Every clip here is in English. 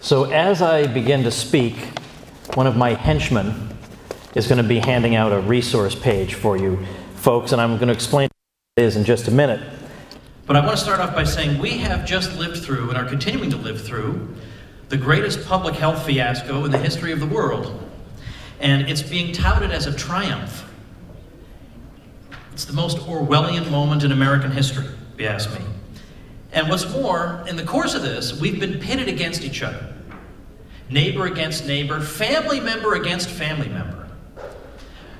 So as I begin to speak, one of my henchmen is going to be handing out a resource page for you folks, and I'm going to explain what it is in just a minute. But I want to start off by saying we have just lived through, and are continuing to live through, the greatest public health fiasco in the history of the world. And it's being touted as a triumph. It's the most Orwellian moment in American history, if you ask me. And what's more, in the course of this, we've been pitted against each other. Neighbor against neighbor, family member against family member.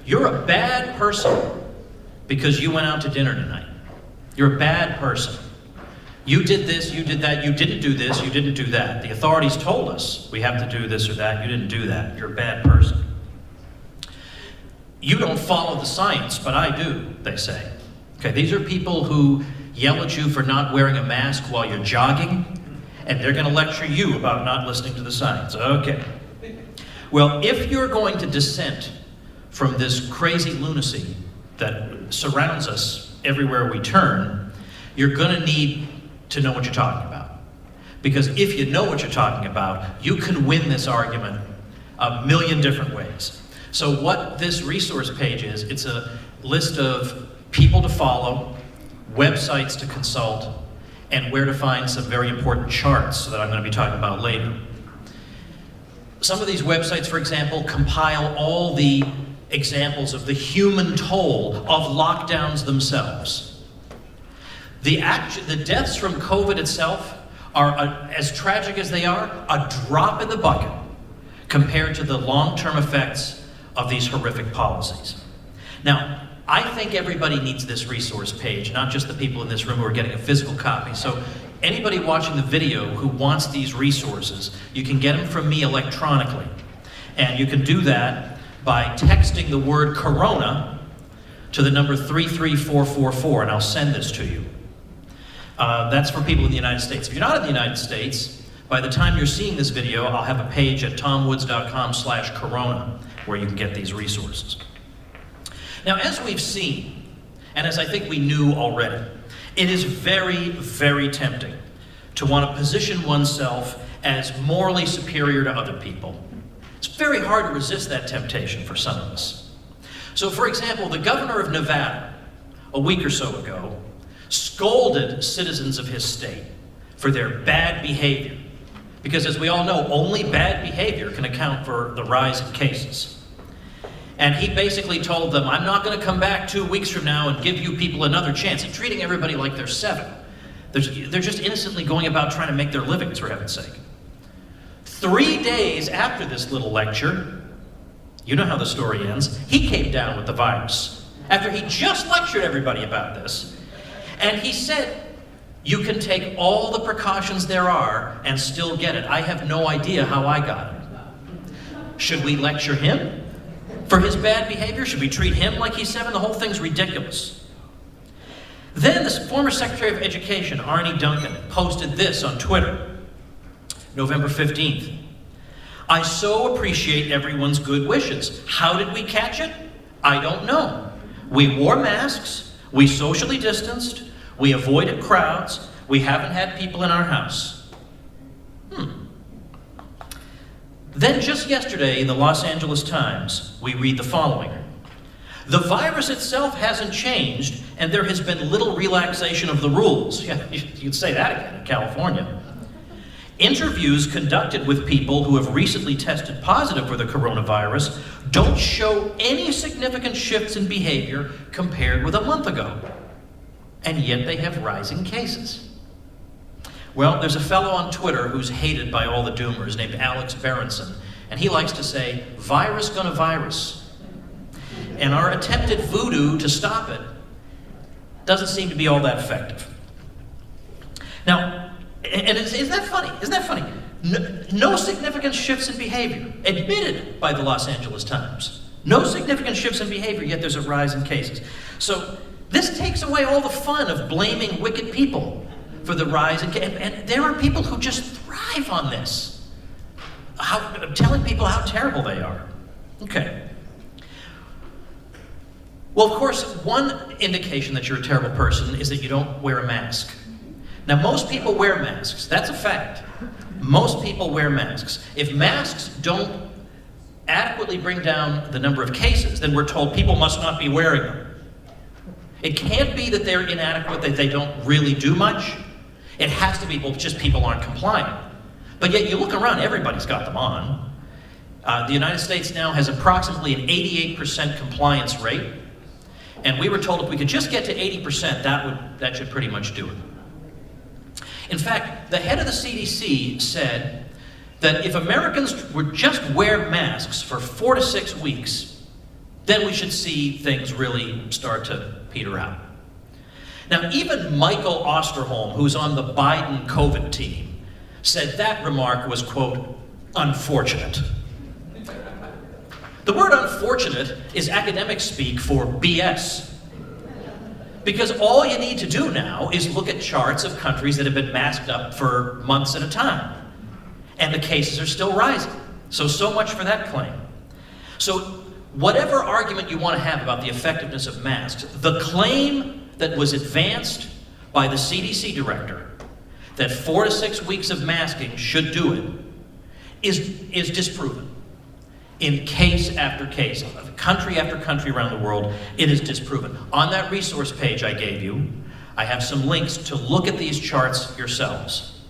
You're a bad person because you went out to dinner tonight. You're a bad person. You did this, you did that, you didn't do this, you didn't do that. The authorities told us we have to do this or that, you didn't do that. You're a bad person. You don't follow the science, but I do, they say. Okay, these are people who yell at you for not wearing a mask while you're jogging, and they're going to lecture you about not listening to the science. Okay. Well, if you're going to dissent from this crazy lunacy that surrounds us everywhere we turn, you're going to need to know what you're talking about. Because if you know what you're talking about, you can win this argument a million different ways. So what this resource page is, it's a list of people to follow, websites to consult, and where to find some very important charts that I'm going to be talking about later. Some of these websites, for example, compile all the examples of the human toll of lockdowns themselves. The deaths from COVID itself are, as tragic as they are, a drop in the bucket compared to the long-term effects of these horrific policies. Now, I think everybody needs this resource page, not just the people in this room who are getting a physical copy. So anybody watching the video who wants these resources, you can get them from me electronically. And you can do that by texting the word Corona to the number 33444, and I'll send this to you. That's for people in the United States. If you're not in the United States, by the time you're seeing this video, I'll have a page at tomwoods.com/corona where you can get these resources. Now, as we've seen, and as I think we knew already, it is very, very tempting to want to position oneself as morally superior to other people. It's very hard to resist that temptation for some of us. So, for example, the governor of Nevada, a week or so ago, scolded citizens of his state for their bad behavior. Because as we all know, only bad behavior can account for the rise in cases. And he basically told them, I'm not going to come back 2 weeks from now and give you people another chance. And treating everybody like they're 7. They're just innocently going about trying to make their livings, for heaven's sake. 3 days after this little lecture, you know how the story ends, he came down with the virus. After he just lectured everybody about this. And he said, you can take all the precautions there are and still get it. I have no idea how I got it. Should we lecture him for his bad behavior? Should we treat him like he's 7? The whole thing's ridiculous. Then the former Secretary of Education, Arne Duncan, posted this on Twitter, November 15th. I so appreciate everyone's good wishes. How did we catch it? I don't know. We wore masks, we socially distanced, we avoided crowds, we haven't had people in our house. Then just yesterday in the Los Angeles Times, we read the following. The virus itself hasn't changed, and there has been little relaxation of the rules. Yeah, you'd say that again in California. Interviews conducted with people who have recently tested positive for the coronavirus don't show any significant shifts in behavior compared with a month ago. And yet they have rising cases. Well, there's a fellow on Twitter who's hated by all the doomers named Alex Berenson, and he likes to say, virus gonna virus. And our attempted voodoo to stop it doesn't seem to be all that effective. Now, and isn't that funny? Isn't that funny? No significant shifts in behavior, admitted by the Los Angeles Times. No significant shifts in behavior, yet there's a rise in cases. So this takes away all the fun of blaming wicked people for the rise in cases. And there are people who just thrive on this. Telling people how terrible they are. Okay. Well, of course, one indication that you're a terrible person is that you don't wear a mask. Now, most people wear masks. That's a fact. Most people wear masks. If masks don't adequately bring down the number of cases, then we're told people must not be wearing them. It can't be that they're inadequate, that they don't really do much. It has to be, well, just people aren't compliant. But yet you look around, everybody's got them on. The United States now has approximately an 88% compliance rate. And we were told if we could just get to 80%, that should pretty much do it. In fact, the head of the CDC said that if Americans would just wear masks for 4 to 6 weeks, then we should see things really start to peter out. Now, even Michael Osterholm, who's on the Biden COVID team, said that remark was, quote, unfortunate. The word unfortunate is academic speak for BS. Because all you need to do now is look at charts of countries that have been masked up for months at a time. And the cases are still rising. So much for that claim. So whatever argument you want to have about the effectiveness of masks, the claim that was advanced by the CDC director that 4 to 6 weeks of masking should do it is disproven. In case after case, country after country around the world, it is disproven. On that resource page I gave you, I have some links to look at these charts yourselves.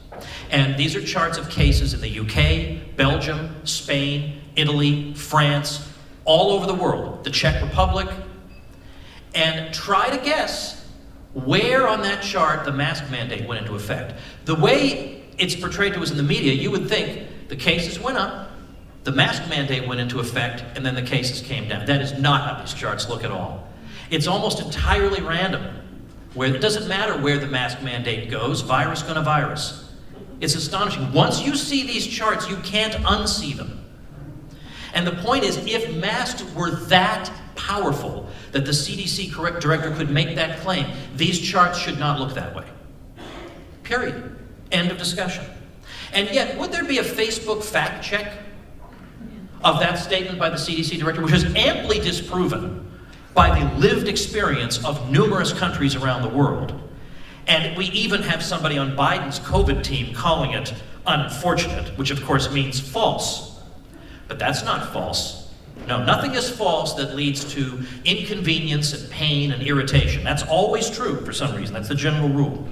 And these are charts of cases in the UK, Belgium, Spain, Italy, France, all over the world, the Czech Republic. And try to guess where on that chart the mask mandate went into effect. The way it's portrayed to us in the media, you would think the cases went up, the mask mandate went into effect, and then the cases came down. That is not how these charts look at all. It's almost entirely random, where it doesn't matter where the mask mandate goes, virus gonna virus. It's astonishing. Once you see these charts, you can't unsee them. And the point is, if masks were that powerful that the CDC director could make that claim, these charts should not look that way. Period. End of discussion. And yet, would there be a Facebook fact check of that statement by the CDC director, which is amply disproven by the lived experience of numerous countries around the world? And we even have somebody on Biden's COVID team calling it unfortunate, which of course means false. But that's not false. No, nothing is false that leads to inconvenience and pain and irritation. That's always true for some reason. That's the general rule.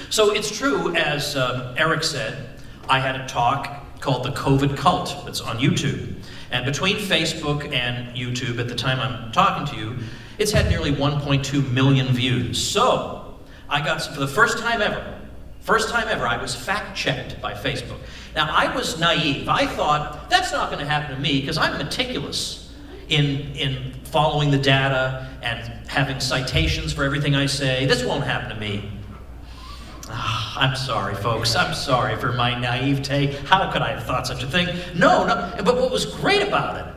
So it's true, as Eric said, I had a talk called The COVID Cult that's on YouTube. And between Facebook and YouTube, at the time I'm talking to you, it's had nearly 1.2 million views. So I got, for the first time ever, I was fact-checked by Facebook. Now, I was naive. I thought, that's not going to happen to me because I'm meticulous in following the data and having citations for everything I say. This won't happen to me. I'm sorry, folks. I'm sorry for my naivete. How could I have thought such a thing? No. But what was great about it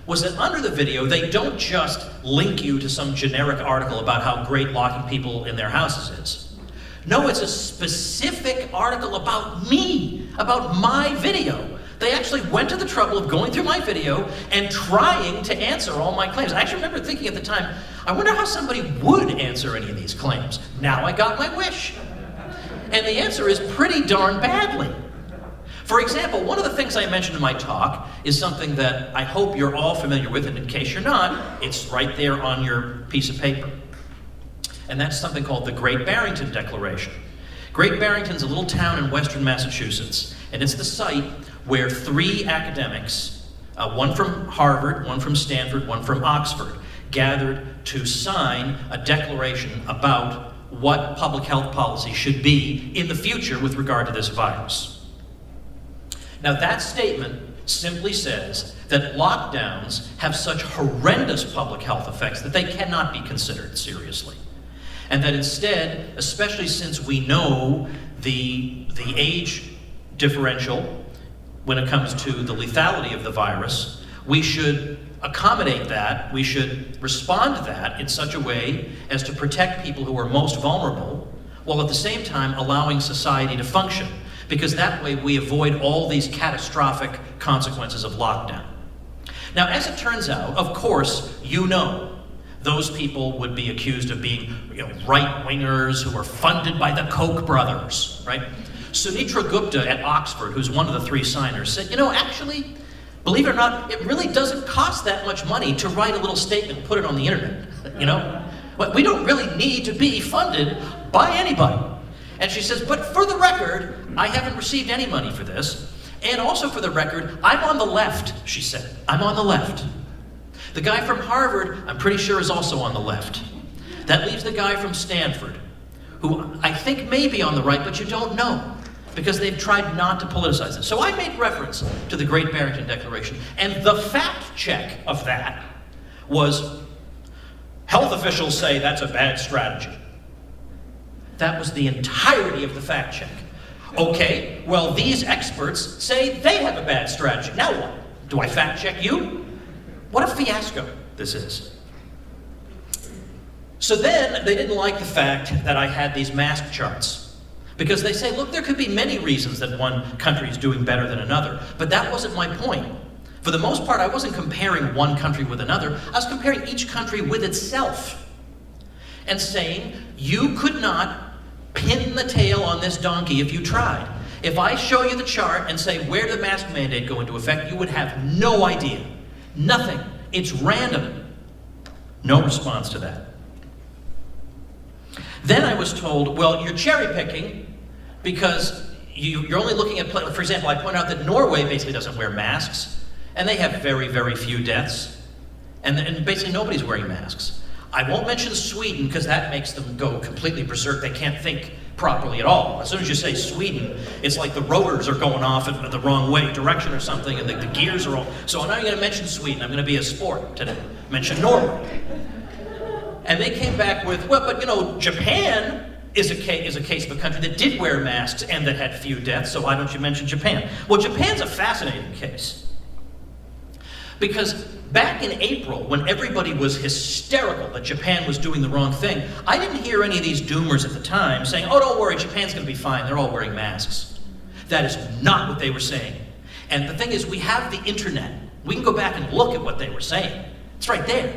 was that under the video, they don't just link you to some generic article about how great locking people in their houses is. No, it's a specific article about me, about my video. They actually went to the trouble of going through my video and trying to answer all my claims. I actually remember thinking at the time, I wonder how somebody would answer any of these claims. Now I got my wish. And the answer is pretty darn badly. For example, one of the things I mentioned in my talk is something that I hope you're all familiar with, and in case you're not, it's right there on your piece of paper. And that's something called the Great Barrington Declaration. Great Barrington's a little town in western Massachusetts, and it's the site where 3 academics, one from Harvard, one from Stanford, one from Oxford, gathered to sign a declaration about what public health policy should be in the future with regard to this virus. Now, that statement simply says that lockdowns have such horrendous public health effects that they cannot be considered seriously. And that instead, especially since we know the age differential when it comes to the lethality of the virus, we should accommodate that, we should respond to that in such a way as to protect people who are most vulnerable, while at the same time allowing society to function, because that way we avoid all these catastrophic consequences of lockdown. Now, as it turns out, of course, you know, those people would be accused of being right-wingers who are funded by the Koch brothers, right? Sunitra Gupta at Oxford, who's one of the 3 signers, said, actually, believe it or not, it really doesn't cost that much money to write a little statement and put it on the internet, But we don't really need to be funded by anybody. And she says, but for the record, I haven't received any money for this. And also for the record, I'm on the left, she said. I'm on the left. The guy from Harvard, I'm pretty sure, is also on the left. That leaves the guy from Stanford, who I think may be on the right, but you don't know, because they've tried not to politicize it. So I made reference to the Great Barrington Declaration, and the fact check of that was, health officials say that's a bad strategy. That was the entirety of the fact check. Okay, well, these experts say they have a bad strategy. Now what? Do I fact check you? What a fiasco this is. So then they didn't like the fact that I had these mask charts, because they say, look, there could be many reasons that one country is doing better than another, but that wasn't my point. For the most part, I wasn't comparing one country with another. I was comparing each country with itself and saying, you could not pin the tail on this donkey if you tried. If I show you the chart and say, where did the mask mandate go into effect, you would have no idea. Nothing. It's random. No response to that. Then I was told, well, you're cherry picking because you're only looking at, for example, I point out that Norway basically doesn't wear masks, and they have very, very few deaths, and basically nobody's wearing masks. I won't mention Sweden because that makes them go completely berserk. They can't think properly at all. As soon as you say Sweden, it's like the rotors are going off in the wrong direction or something, and the gears are all... So I'm not going to mention Sweden. I'm going to be a sport today. Mention Norway. And they came back with, well, but Japan is a case of a country that did wear masks and that had few deaths, so why don't you mention Japan? Well, Japan's a fascinating case. Because back in April, when everybody was hysterical that Japan was doing the wrong thing, I didn't hear any of these doomers at the time saying, oh, don't worry, Japan's going to be fine. They're all wearing masks. That is not what they were saying. And the thing is, we have the internet. We can go back and look at what they were saying. It's right there.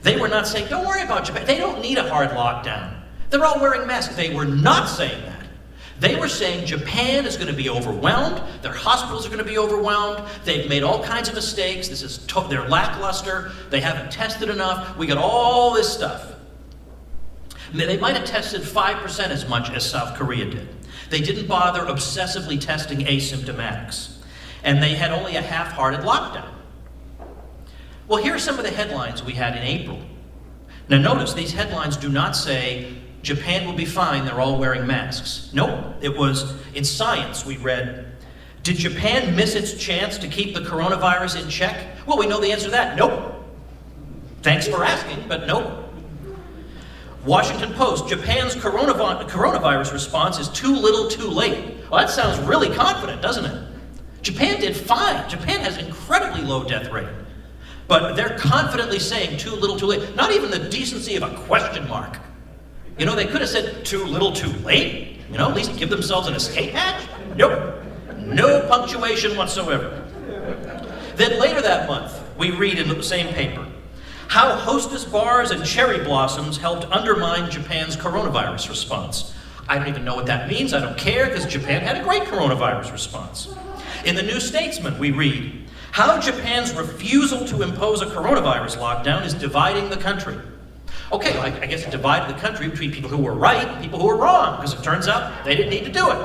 They were not saying, don't worry about Japan. They don't need a hard lockdown. They're all wearing masks. They were not saying that. They were saying Japan is going to be overwhelmed, their hospitals are going to be overwhelmed, they've made all kinds of mistakes, they're lackluster, they haven't tested enough, we got all this stuff. They might have tested 5% as much as South Korea did. They didn't bother obsessively testing asymptomatics. And they had only a half-hearted lockdown. Well, here are some of the headlines we had in April. Now notice, these headlines do not say, Japan will be fine, they're all wearing masks. Nope, it was, in Science we read, did Japan miss its chance to keep the coronavirus in check? Well, we know the answer to that, nope. Thanks for asking, but nope. Washington Post, Japan's coronavirus response is too little too late. Well, that sounds really confident, doesn't it? Japan did fine. Japan has incredibly low death rate. But they're confidently saying too little too late. Not even the decency of a question mark. They could have said too little too late. At least give themselves an escape hatch. Nope. No punctuation whatsoever. Then later that month, we read in the same paper, how hostess bars and cherry blossoms helped undermine Japan's coronavirus response. I don't even know what that means. I don't care, because Japan had a great coronavirus response. In the New Statesman, we read, how Japan's refusal to impose a coronavirus lockdown is dividing the country. Okay, well, I guess it divided the country between people who were right and people who were wrong, because it turns out they didn't need to do it.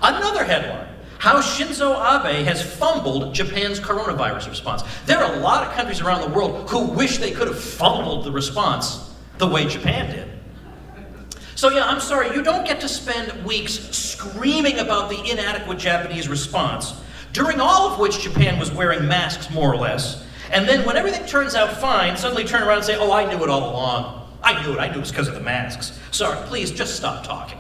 Another headline, how Shinzo Abe has fumbled Japan's coronavirus response. There are a lot of countries around the world who wish they could have fumbled the response the way Japan did. So yeah, I'm sorry, you don't get to spend weeks screaming about the inadequate Japanese response, during all of which Japan was wearing masks more or less, and then when everything turns out fine, suddenly turn around and say, oh, I knew it all along. I knew it was because of the masks. Sorry, please, just stop talking.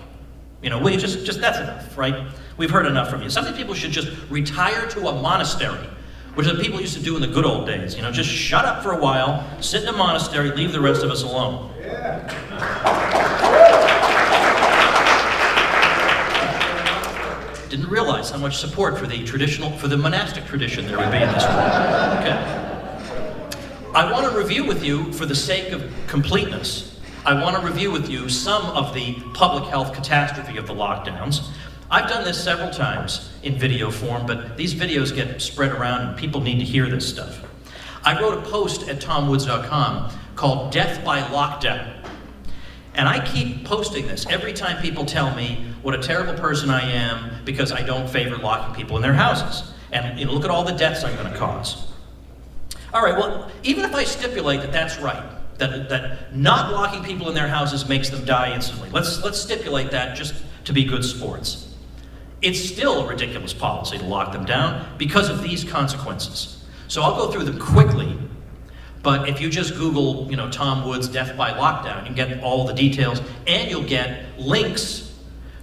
Will you just that's enough, right? We've heard enough from you. Some people should just retire to a monastery, which is what people used to do in the good old days. Just shut up for a while, sit in a monastery, leave the rest of us alone. Yeah. Didn't realize how much support for the monastic tradition there would be in this room. Okay. I want to review with you, for the sake of completeness, I want to review with you some of the public health catastrophe of the lockdowns. I've done this several times in video form, but these videos get spread around and people need to hear this stuff. I wrote a post at tomwoods.com called Death by Lockdown. And I keep posting this every time people tell me what a terrible person I am because I don't favor locking people in their houses. And look at all the deaths I'm going to cause. All right, well, even if I stipulate that that's right, that not locking people in their houses makes them die instantly, let's stipulate that just to be good sports. It's still a ridiculous policy to lock them down because of these consequences. So I'll go through them quickly, but if you just Google, Tom Woods Death by Lockdown, you can get all the details, and you'll get links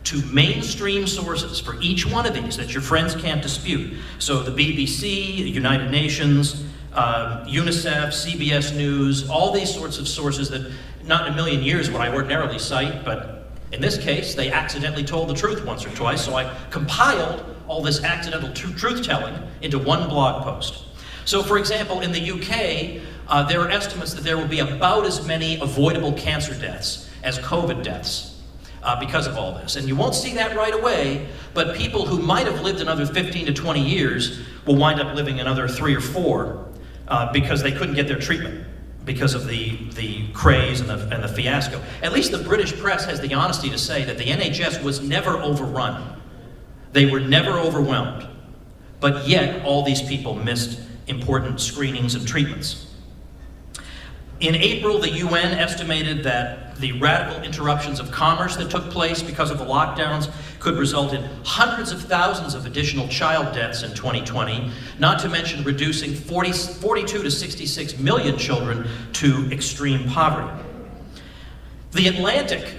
to mainstream sources for each one of these that your friends can't dispute. So the BBC, the United Nations, UNICEF, CBS News, all these sorts of sources that not in a million years would I ordinarily cite, but in this case, they accidentally told the truth once or twice, so I compiled all this accidental truth-telling into one blog post. So, for example, in the UK, there are estimates that there will be about as many avoidable cancer deaths as COVID deaths because of all this. And you won't see that right away, but people who might have lived another 15 to 20 years will wind up living another 3 or 4 because they couldn't get their treatment because of the craze and the fiasco. At least the British press has the honesty to say that the NHS was never overrun. They were never overwhelmed. But yet, all these people missed important screenings and treatments. In April, the UN estimated that the radical interruptions of commerce that took place because of the lockdowns could result in hundreds of thousands of additional child deaths in 2020, not to mention reducing 42 to 66 million children to extreme poverty. The Atlantic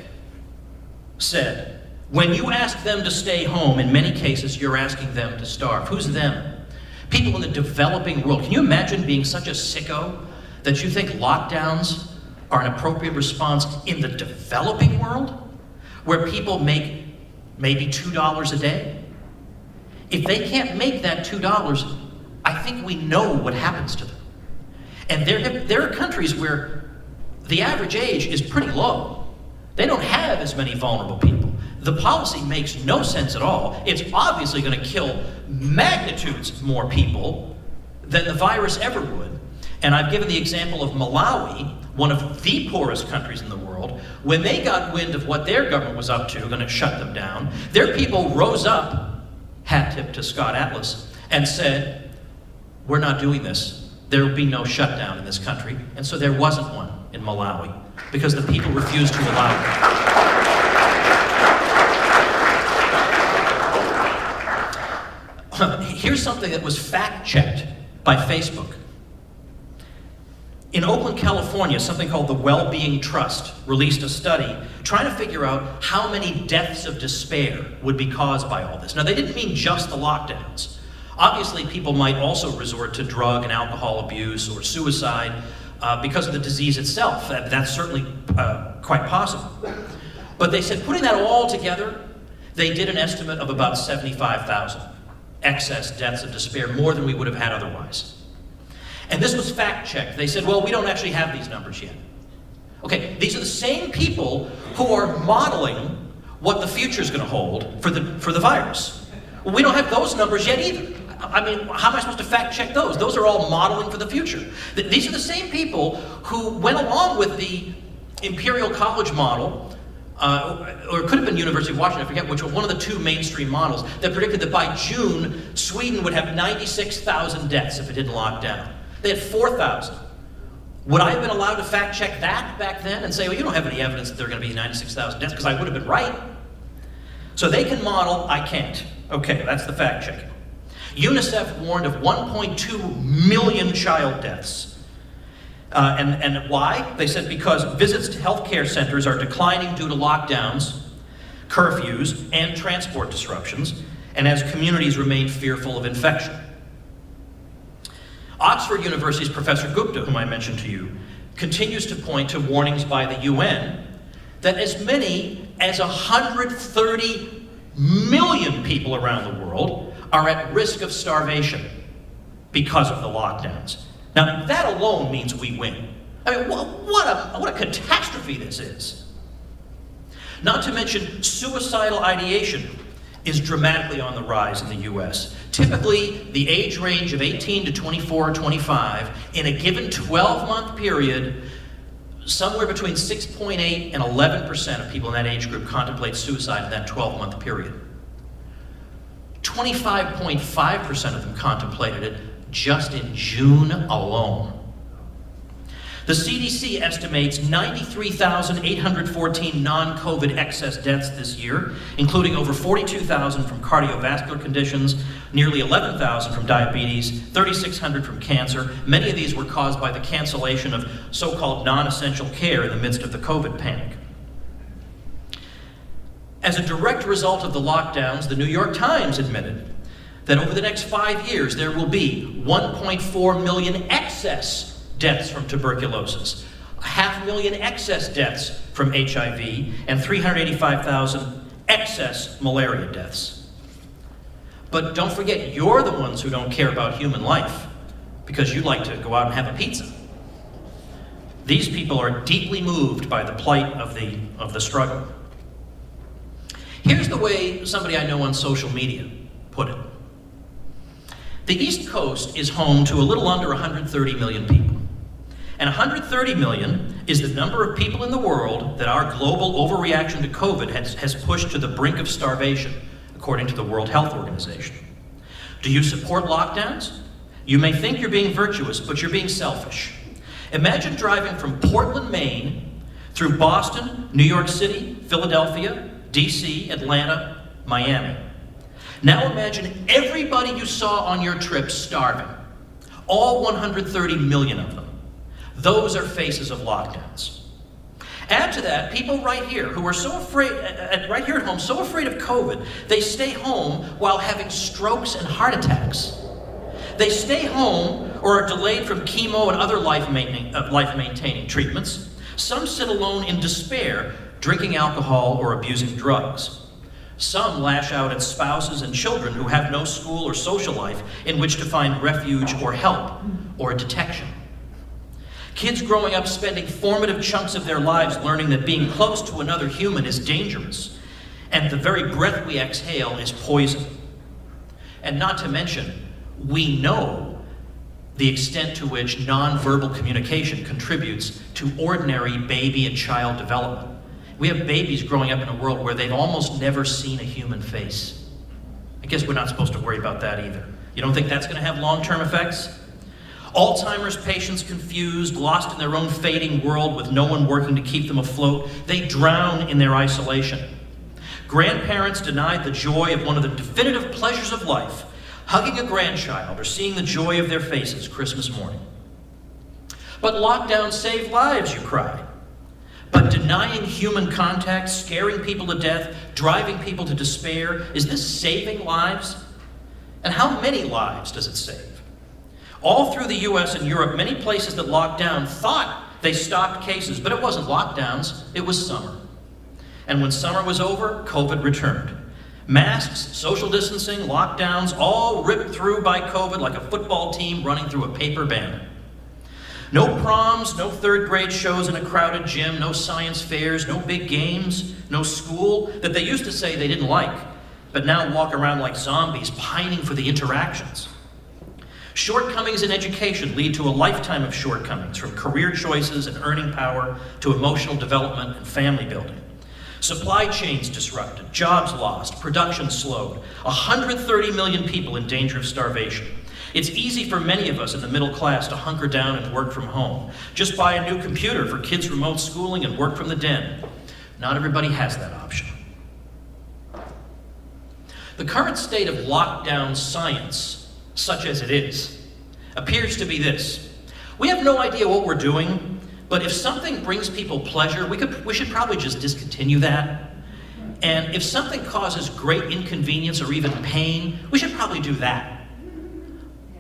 said, when you ask them to stay home, in many cases, you're asking them to starve. Who's them? People in the developing world. Can you imagine being such a sicko that you think lockdowns are an appropriate response in the developing world, where people make maybe $2 a day? If they can't make that $2, I think we know what happens to them. And there are countries where the average age is pretty low. They don't have as many vulnerable people. The policy makes no sense at all. It's obviously going to kill magnitudes more people than the virus ever would. And I've given the example of Malawi, one of the poorest countries in the world. When they got wind of what their government was up to, going to shut them down, their people rose up, hat tip to Scott Atlas, and said, we're not doing this. There will be no shutdown in this country. And so there wasn't one in Malawi, because the people refused to allow it. Here's something that was fact-checked by Facebook. In Oakland, California, something called the Wellbeing Trust released a study trying to figure out how many deaths of despair would be caused by all this. Now, they didn't mean just the lockdowns. Obviously, people might also resort to drug and alcohol abuse or suicide because of the disease itself. That's certainly quite possible. But they said, putting that all together, they did an estimate of about 75,000 excess deaths of despair, more than we would have had otherwise. And this was fact-checked. They said, well, we don't actually have these numbers yet. Okay, these are the same people who are modeling what the future is going to hold for the virus. Well, we don't have those numbers yet either. I mean, how am I supposed to fact-check those? Those are all modeling for the future. These are the same people who went along with the Imperial College model, or it could have been University of Washington, I forget which one of the two mainstream models, that predicted that by June, Sweden would have 96,000 deaths if it didn't lock down. They had 4,000. Would I have been allowed to fact-check that back then and say, well, you don't have any evidence that there are going to be 96,000 deaths, because I would have been right. So they can model, I can't. Okay, that's the fact-checking. UNICEF warned of 1.2 million child deaths. And why? They said because visits to healthcare centers are declining due to lockdowns, curfews, and transport disruptions, and as communities remain fearful of infection. Oxford University's Professor Gupta, whom I mentioned to you, continues to point to warnings by the UN that as many as 130 million people around the world are at risk of starvation because of the lockdowns. Now, that alone means we win. I mean, what a catastrophe this is. Not to mention suicidal ideation is dramatically on the rise in the US. Typically, the age range of 18 to 24 or 25, in a given 12-month period, somewhere between 6.8 and 11% of people in that age group contemplate suicide in that 12-month period. 25.5% of them contemplated it just in June alone. The CDC estimates 93,814 non-COVID excess deaths this year, including over 42,000 from cardiovascular conditions, nearly 11,000 from diabetes, 3,600 from cancer. Many of these were caused by the cancellation of so-called non-essential care in the midst of the COVID panic. As a direct result of the lockdowns, the New York Times admitted that over the next 5 years there will be 1.4 million excess deaths from tuberculosis, 500,000 excess deaths from HIV, and 385,000 excess malaria deaths. But don't forget, you're the ones who don't care about human life because you like to go out and have a pizza. These people are deeply moved by the plight of the struggle. Here's the way somebody I know on social media put it. The East Coast is home to a little under 130 million people. And 130 million is the number of people in the world that our global overreaction to COVID has pushed to the brink of starvation, according to the World Health Organization. Do you support lockdowns? You may think you're being virtuous, but you're being selfish. Imagine driving from Portland, Maine, through Boston, New York City, Philadelphia, DC, Atlanta, Miami. Now imagine everybody you saw on your trip starving. All 130 million of them. Those are faces of lockdowns. Add to that, people right here who are so afraid, right here at home, so afraid of COVID, they stay home while having strokes and heart attacks. They stay home or are delayed from chemo and other life-maintaining treatments. Some sit alone in despair, drinking alcohol or abusing drugs. Some lash out at spouses and children who have no school or social life in which to find refuge or help or detection. Kids growing up spending formative chunks of their lives learning that being close to another human is dangerous, and the very breath we exhale is poison. And not to mention, we know the extent to which nonverbal communication contributes to ordinary baby and child development. We have babies growing up in a world where they've almost never seen a human face. I guess we're not supposed to worry about that either. You don't think that's going to have long-term effects? Alzheimer's patients confused, lost in their own fading world with no one working to keep them afloat. They drown in their isolation. Grandparents denied the joy of one of the definitive pleasures of life, hugging a grandchild or seeing the joy of their faces Christmas morning. But lockdowns save lives, you cry. But denying human contact, scaring people to death, driving people to despair, is this saving lives? And how many lives does it save? All through the US and Europe, many places that locked down thought they stopped cases, but it wasn't lockdowns, it was summer. And when summer was over, COVID returned. Masks, social distancing, lockdowns, all ripped through by COVID like a football team running through a paper banner. No proms, no third grade shows in a crowded gym, no science fairs, no big games, no school that they used to say they didn't like, but now walk around like zombies pining for the interactions. Shortcomings in education lead to a lifetime of shortcomings, from career choices and earning power to emotional development and family building. Supply chains disrupted, jobs lost, production slowed, 130 million people in danger of starvation. It's easy for many of us in the middle class to hunker down and work from home. Just buy a new computer for kids' remote schooling and work from the den. Not everybody has that option. The current state of lockdown science, such as it is, appears to be this. We have no idea what we're doing, but if something brings people pleasure, we should probably just discontinue that. And if something causes great inconvenience or even pain, we should probably do that.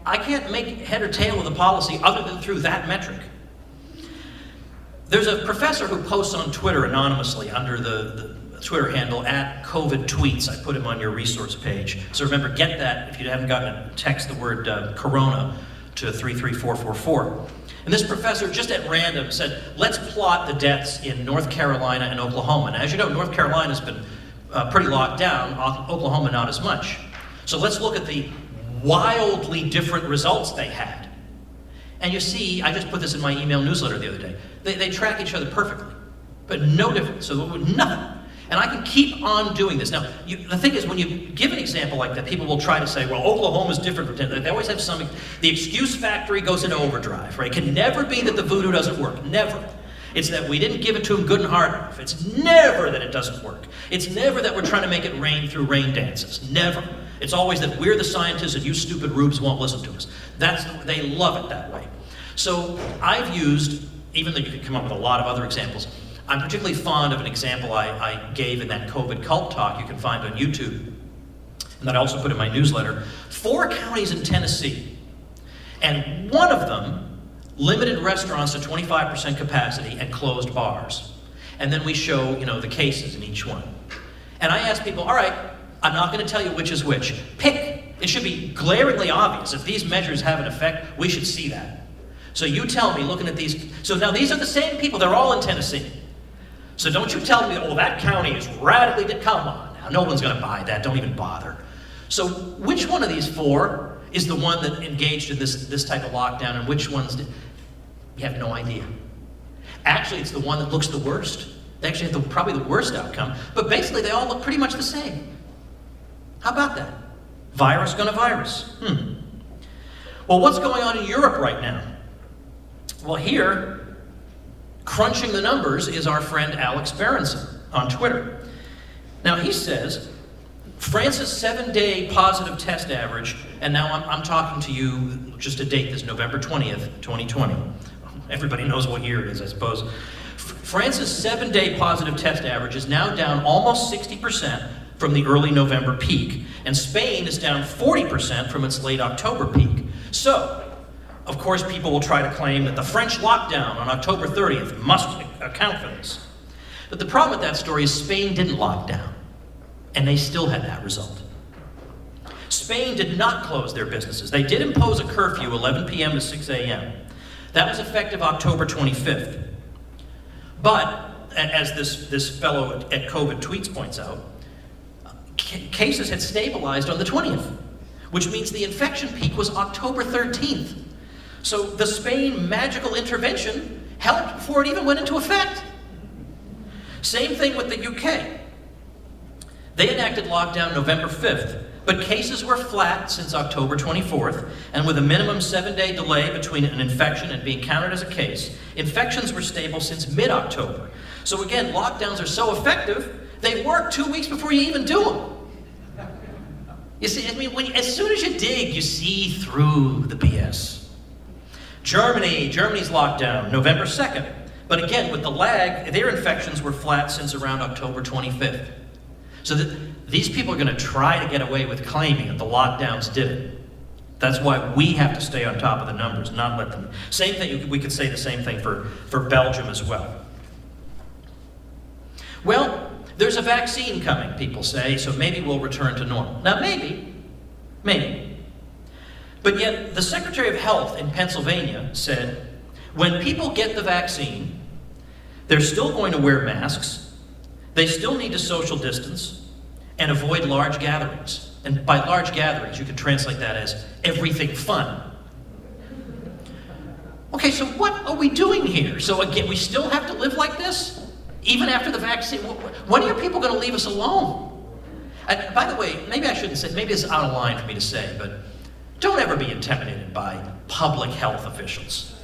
I can't make head or tail of the policy other than through that metric. There's a professor who posts on Twitter anonymously under the Twitter handle @COVIDtweets. I put him on your resource page. So remember, get that if you haven't gotten it. Text the word Corona to 33444. And this professor, just at random, said, let's plot the deaths in North Carolina and Oklahoma. And as you know, North Carolina's been pretty locked down, Oklahoma not as much. So let's look at the wildly different results they had. And you see, I just put this in my email newsletter the other day, they track each other perfectly, but no difference, so nothing. And I can keep on doing this. Now, the thing is, when you give an example like that, people will try to say, well, Oklahoma's different. They always have some, the excuse factory goes into overdrive, right? It can never be that the voodoo doesn't work, never. It's that we didn't give it to him good and hard enough. It's never that it doesn't work. It's never that we're trying to make it rain through rain dances, never. It's always that we're the scientists and you stupid rubes won't listen to us. They love it that way. So I've used, even though you could come up with a lot of other examples, I'm particularly fond of an example I gave in that COVID cult talk you can find on YouTube, and that I also put in my newsletter. 4 counties in Tennessee, and one of them limited restaurants to 25% capacity and closed bars. And then we show, the cases in each one. And I ask people, all right, I'm not going to tell you which is which. Pick. It should be glaringly obvious. If these measures have an effect, we should see that. So you tell me, looking at these, so now these are the same people, they're all in Tennessee. So don't you tell me, oh, that county is radically, come on now, no one's going to buy that, don't even bother. So which one of these 4 is the one that engaged in this type of lockdown, and which ones did? You have no idea. Actually, it's the one that looks the worst. They actually have probably the worst outcome, but basically they all look pretty much the same. How about that? Virus gonna virus. Well, what's going on in Europe right now? Well, here, crunching the numbers is our friend Alex Berenson on Twitter. Now he says, France's 7-day positive test average, and now I'm talking to you just to date this November 20th, 2020. Everybody knows what year it is, I suppose. France's 7-day positive test average is now down almost 60% from the early November peak, and Spain is down 40% from its late October peak. So, of course, people will try to claim that the French lockdown on October 30th must account for this. But the problem with that story is Spain didn't lock down, and they still had that result. Spain did not close their businesses. They did impose a curfew, 11 p.m. to 6 a.m. That was effective October 25th. But, as this fellow at COVID Tweets points out, cases had stabilized on the 20th, which means the infection peak was October 13th. So the Spain magical intervention helped before it even went into effect. Same thing with the UK. They enacted lockdown November 5th, but cases were flat since October 24th, and with a minimum 7-day delay between an infection and being counted as a case, infections were stable since mid-October. So again, lockdowns are so effective, they work 2 weeks before you even do them. You see, as soon as you dig, you see through the BS. Germany's lockdown, November 2nd. But again, with the lag, their infections were flat since around October 25th. So these people are going to try to get away with claiming that the lockdowns did it. That's why we have to stay on top of the numbers, not let them. Same thing, we could say the same thing for Belgium as well. Well, there's a vaccine coming, people say, so maybe we'll return to normal. Now, maybe. But yet, the Secretary of Health in Pennsylvania said, when people get the vaccine, they're still going to wear masks, they still need to social distance, and avoid large gatherings. And by large gatherings, you can translate that as everything fun. Okay, so what are we doing here? So again, we still have to live like this? Even after the vaccine? When are people going to leave us alone? And by the way, maybe I shouldn't say, maybe it's out of line for me to say, but don't ever be intimidated by public health officials.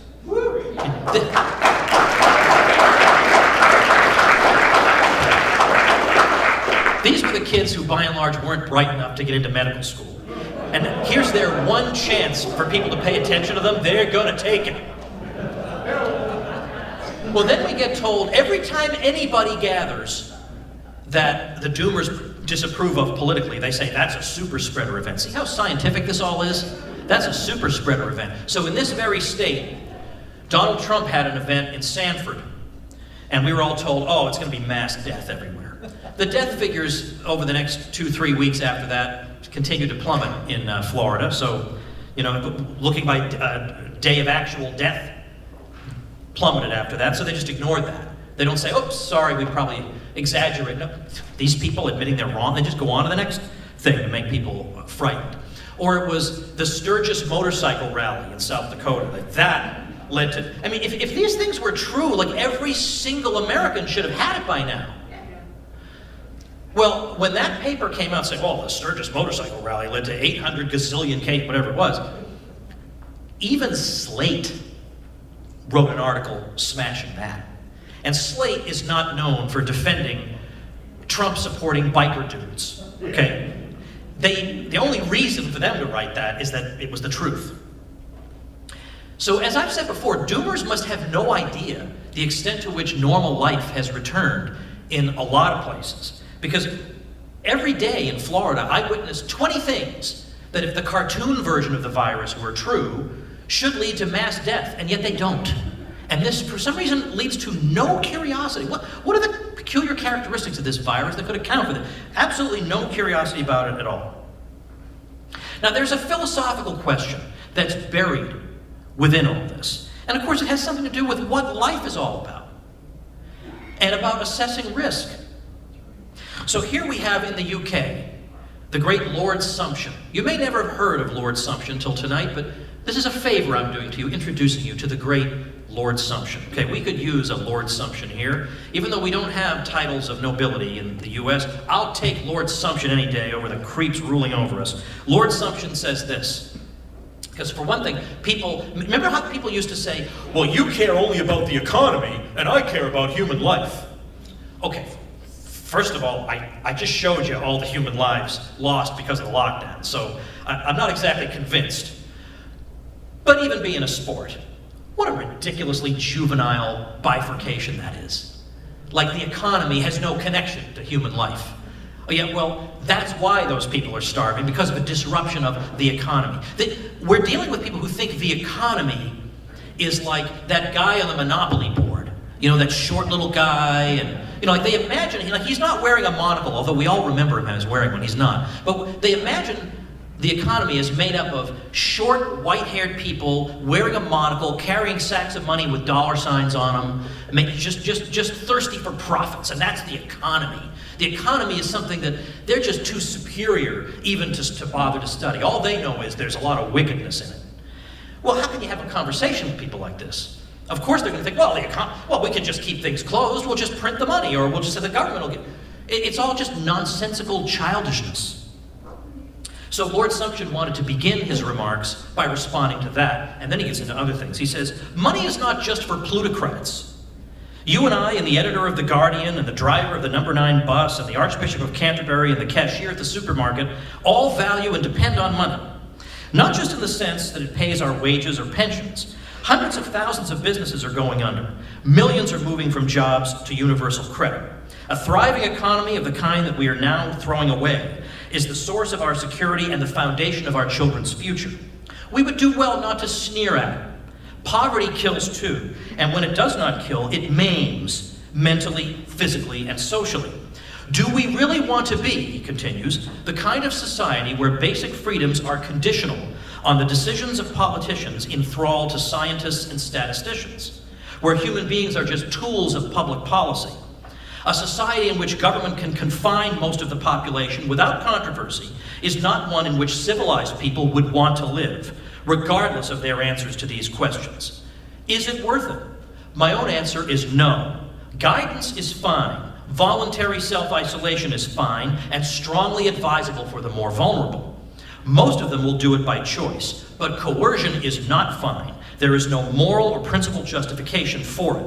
These were the kids who, by and large, weren't bright enough to get into medical school. And here's their one chance for people to pay attention to them. They're going to take it. Well, then we get told every time anybody gathers that the doomers disapprove of politically, they say that's a super spreader event. See how scientific this all is? That's a super spreader event. So in this very state, Donald Trump had an event in Sanford, and we were all told, oh, it's going to be mass death everywhere. The death figures over the next 2-3 weeks after that continue to plummet in Florida. So, looking by day of actual death, plummeted after that, so they just ignored that. They don't say, oops, sorry, we probably exaggerate. No, these people admitting they're wrong, they just go on to the next thing to make people frightened. Or it was the Sturgis motorcycle rally in South Dakota. Like that led to, I mean, if these things were true, like every single American should have had it by now. Well, when that paper came out saying, oh, the Sturgis motorcycle rally led to 800 gazillion K, whatever it was, even Slate wrote an article smashing that. And Slate is not known for defending Trump-supporting biker dudes, okay? The only reason for them to write that is that it was the truth. So as I've said before, doomers must have no idea the extent to which normal life has returned in a lot of places. Because every day in Florida, I witness 20 things that if the cartoon version of the virus were true, should lead to mass death, and yet they don't. And this, for some reason, leads to no curiosity. What are the peculiar characteristics of this virus that could account for that? Absolutely no curiosity about it at all. Now, there's a philosophical question that's buried within all this. And of course, it has something to do with what life is all about, and about assessing risk. So here we have in the UK, the great Lord Sumption. You may never have heard of Lord Sumption until tonight, but this is a favor I'm doing to you, introducing you to the great Lord Sumption. Okay, we could use a Lord Sumption here. Even though we don't have titles of nobility in the US, I'll take Lord Sumption any day over the creeps ruling over us. Lord Sumption says this, because for one thing, remember how people used to say, well, you care only about the economy, and I care about human life. Okay, first of all, I just showed you all the human lives lost because of the lockdown, so I'm not exactly convinced. But even being a sport, what a ridiculously juvenile bifurcation that is. Like the economy has no connection to human life. Yeah, well, that's why those people are starving, because of a disruption of the economy. We're dealing with people who think the economy is like that guy on the Monopoly board. You know, that short little guy, and like they imagine, he's not wearing a monocle, although we all remember him as wearing one, he's not. But they imagine the economy is made up of short, white-haired people wearing a monocle, carrying sacks of money with dollar signs on them, just thirsty for profits, and that's the economy. The economy is something that they're just too superior even to bother to study. All they know is there's a lot of wickedness in it. Well, how can you have a conversation with people like this? Of course they're going to think, well, we can just keep things closed, we'll just print the money, or we'll just say the government will get... It's all just nonsensical childishness. So Lord Sumption wanted to begin his remarks by responding to that, and then he gets into other things. He says, money is not just for plutocrats. You and I, and the editor of The Guardian, and the driver of the number 9 bus, and the Archbishop of Canterbury, and the cashier at the supermarket, all value and depend on money. Not just in the sense that it pays our wages or pensions. Hundreds of thousands of businesses are going under. Millions are moving from jobs to universal credit. A thriving economy of the kind that we are now throwing away is the source of our security and the foundation of our children's future. We would do well not to sneer at it. Poverty kills too, and when it does not kill, it maims mentally, physically, and socially. Do we really want to be, he continues, the kind of society where basic freedoms are conditional on the decisions of politicians in thrall to scientists and statisticians, where human beings are just tools of public policy? A society in which government can confine most of the population without controversy is not one in which civilized people would want to live, regardless of their answers to these questions. Is it worth it? My own answer is no. Guidance is fine. Voluntary self-isolation is fine and strongly advisable for the more vulnerable. Most of them will do it by choice, but coercion is not fine. There is no moral or principled justification for it.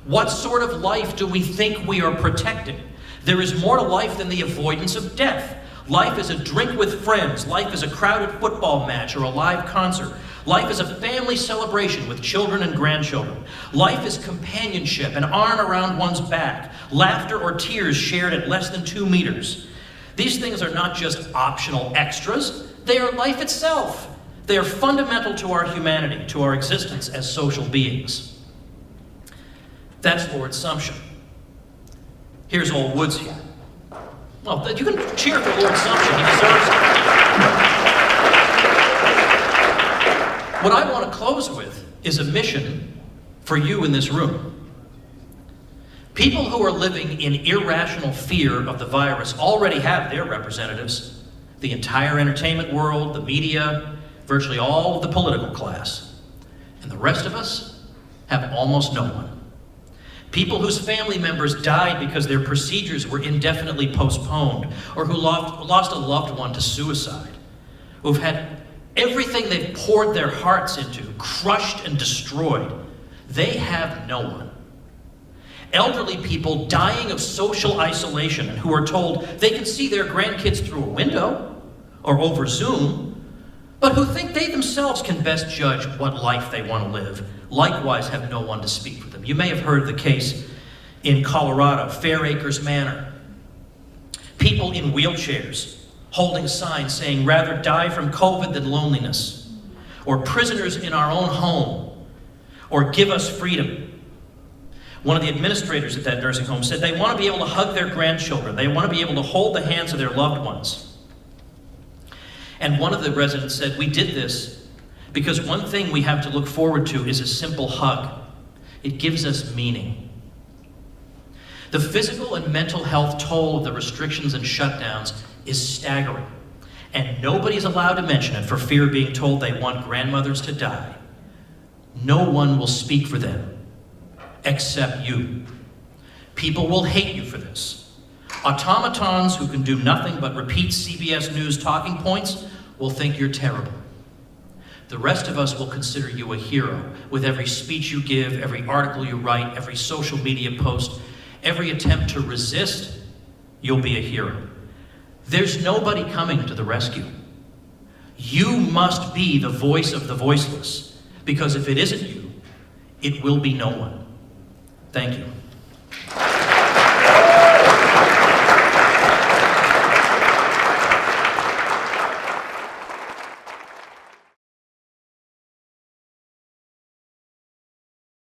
What sort of life do we think we are protecting? There is more to life than the avoidance of death. Life is a drink with friends. Life is a crowded football match or a live concert. Life is a family celebration with children and grandchildren. Life is companionship, an arm around one's back, laughter or tears shared at less than 2 meters. These things are not just optional extras. They are life itself. They are fundamental to our humanity, to our existence as social beings. That's Lord Sumption. Here's old Woods here. Well, you can cheer for Lord Sumption. He deserves it. What I want to close with is a mission for you in this room. People who are living in irrational fear of the virus already have their representatives. The entire entertainment world, the media, virtually all of the political class. And the rest of us have almost no one. People whose family members died because their procedures were indefinitely postponed, or who lost a loved one to suicide, who've had everything they've poured their hearts into crushed and destroyed. They have no one. Elderly people dying of social isolation and who are told they can see their grandkids through a window or over Zoom, but who think they themselves can best judge what life they want to live, likewise have no one to speak for them. You may have heard the case in Colorado, Fair Acres Manor. People in wheelchairs holding signs saying, "Rather die from COVID than loneliness," or "prisoners in our own home," or "give us freedom." One of the administrators at that nursing home said they want to be able to hug their grandchildren. They want to be able to hold the hands of their loved ones. And one of the residents said, "We did this because one thing we have to look forward to is a simple hug. It gives us meaning." The physical and mental health toll of the restrictions and shutdowns is staggering, and nobody's allowed to mention it for fear of being told they want grandmothers to die. No one will speak for them except you. People will hate you for this. Automatons who can do nothing but repeat CBS News talking points will think you're terrible. The rest of us will consider you a hero with every speech you give, every article you write, every social media post, every attempt to resist. You'll be a hero. There's nobody coming to the rescue. You must be the voice of the voiceless, because if it isn't you, it will be no one. Thank you.